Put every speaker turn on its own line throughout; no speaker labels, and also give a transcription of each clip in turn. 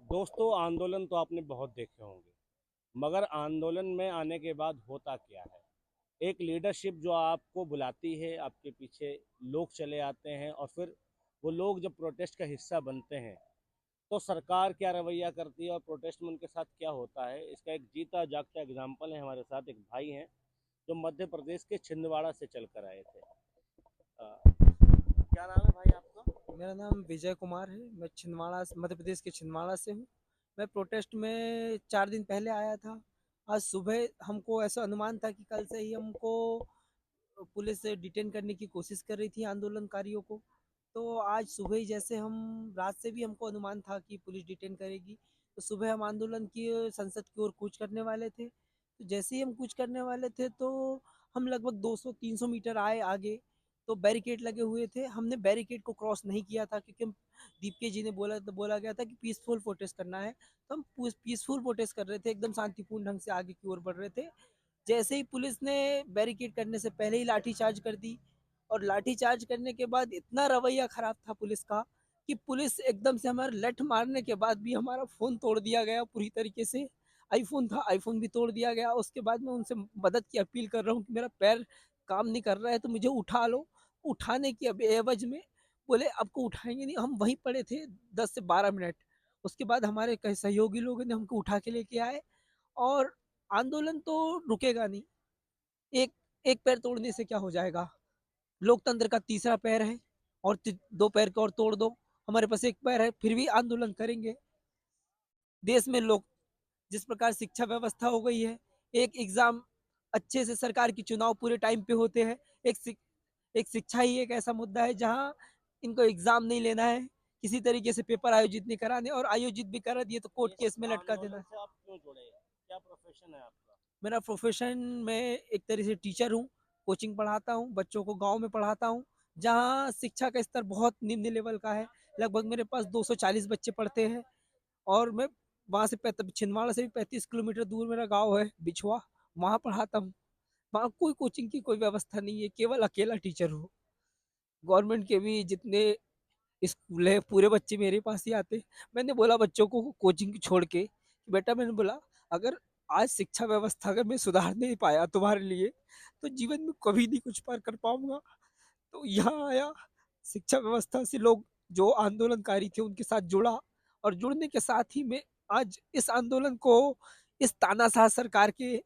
दोस्तों, आंदोलन तो आपने बहुत देखे होंगे, मगर आंदोलन में आने के बाद होता क्या है? एक लीडरशिप जो आपको बुलाती है, आपके पीछे लोग चले आते हैं और फिर वो लोग जब प्रोटेस्ट का हिस्सा बनते हैं, तो सरकार क्या रवैया करती है और प्रोटेस्ट में उनके साथ क्या होता है, इसका एक जीता जागता एग्जाम्पल है। हमारे साथ एक भाई हैं जो मध्य प्रदेश के छिंदवाड़ा से चल कर आए थे। क्या नाम है भाई आपका?
मेरा नाम विजय कुमार है। मैं छिंदवाड़ा मध्य प्रदेश के छिंदवाड़ा से हूँ। मैं प्रोटेस्ट में 4 दिन पहले आया था। आज सुबह हमको ऐसा अनुमान था कि कल से ही हमको पुलिस डिटेन करने की कोशिश कर रही थी आंदोलनकारियों को। तो आज सुबह ही, जैसे हम रात से भी हमको अनुमान था कि पुलिस डिटेन करेगी, तो सुबह हम आंदोलन की संसद की ओर कूच करने वाले थे। तो जैसे ही हम कूच करने वाले थे तो हम लगभग 200-300 मीटर आए आगे, तो बैरिकेड लगे हुए थे। हमने बैरिकेड को क्रॉस नहीं किया था क्योंकि दीपके जी ने बोला गया था कि पीसफुल प्रोटेस्ट करना है। तो हम पीसफुल प्रोटेस्ट कर रहे थे, एकदम शांतिपूर्ण ढंग से आगे की ओर बढ़ रहे थे। जैसे ही पुलिस ने बैरिकेड करने से पहले ही लाठीचार्ज कर दी, और लाठीचार्ज करने के बाद इतना रवैया खराब था पुलिस का कि पुलिस एकदम से हमारे लठ मारने के बाद भी हमारा फोन तोड़ दिया गया पूरी तरीके से। आईफोन था, आईफोन भी तोड़ दिया गया। उसके बाद मैं उनसे मदद की अपील कर रहा हूँ कि मेरा पैर काम नहीं कर रहा है तो मुझे उठा लो। उठाने की अब एवज में बोले आपको उठाएंगे नहीं। हम वहीं पड़े थे 10 से 12 मिनट। उसके बाद हमारे कई सहयोगी लोगों ने हमको उठा के लेके आए। और आंदोलन तो रुकेगा नहीं। एक एक पैर तोड़ने से क्या हो जाएगा? लोकतंत्र का तीसरा पैर है, और दो पैर को और तोड़ दो। हमारे पास एक पैर है, फिर भी आंदोलन करेंगे। देश में लोग जिस प्रकार शिक्षा व्यवस्था हो गई है, एक एग्जाम अच्छे से, सरकार की चुनाव पूरे टाइम पे होते हैं। एक एक शिक्षा ही एक ऐसा मुद्दा है जहां इनको एग्जाम नहीं लेना है, किसी तरीके से पेपर आयोजित नहीं कराने, और आयोजित भी करा दिए तो कोर्ट
इस
केस में लटका देना
आंदोलन
है।
से आप क्यों जुड़े? क्या प्रोफेशन है आपका?
मेरा प्रोफेशन, मैं एक तरह से टीचर हूँ। कोचिंग पढ़ाता हूँ, बच्चों को गांव में पढ़ाता हूँ, जहाँ शिक्षा का स्तर बहुत निम्न लेवल का है। लगभग मेरे पास 240 बच्चे पढ़ते हैं। और मैं वहाँ से छिंदवाड़ा से भी 35 किलोमीटर दूर मेरा गाँव है बिछुआ, वहाँ पढ़ाता हूँ। वहाँ कोई कोचिंग की कोई व्यवस्था नहीं है, केवल अकेला टीचर हूँ। गवर्नमेंट के भी जितने स्कूल है, पूरे बच्चे मेरे पास ही आते। मैंने बोला बच्चों को कोचिंग छोड़ के कि बेटा, मैंने बोला अगर आज शिक्षा व्यवस्था अगर मैं सुधार नहीं पाया तुम्हारे लिए, तो जीवन में कभी नहीं कुछ पार कर पाऊंगा। तो यहाँ आया, शिक्षा व्यवस्था से लोग जो आंदोलनकारी थे उनके साथ जुड़ा, और जुड़ने के साथ ही मैं आज इस आंदोलन को, इस तानाशाह सरकार के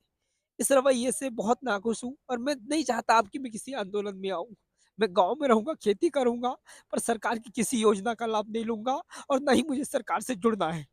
इस रवैये से बहुत नाखुश हूँ। और मैं नहीं चाहता अब कि मैं किसी आंदोलन में आऊँ। मैं गाँव में रहूँगा, खेती करूँगा, पर सरकार की किसी योजना का लाभ नहीं लूँगा, और ना ही मुझे सरकार से जुड़ना है।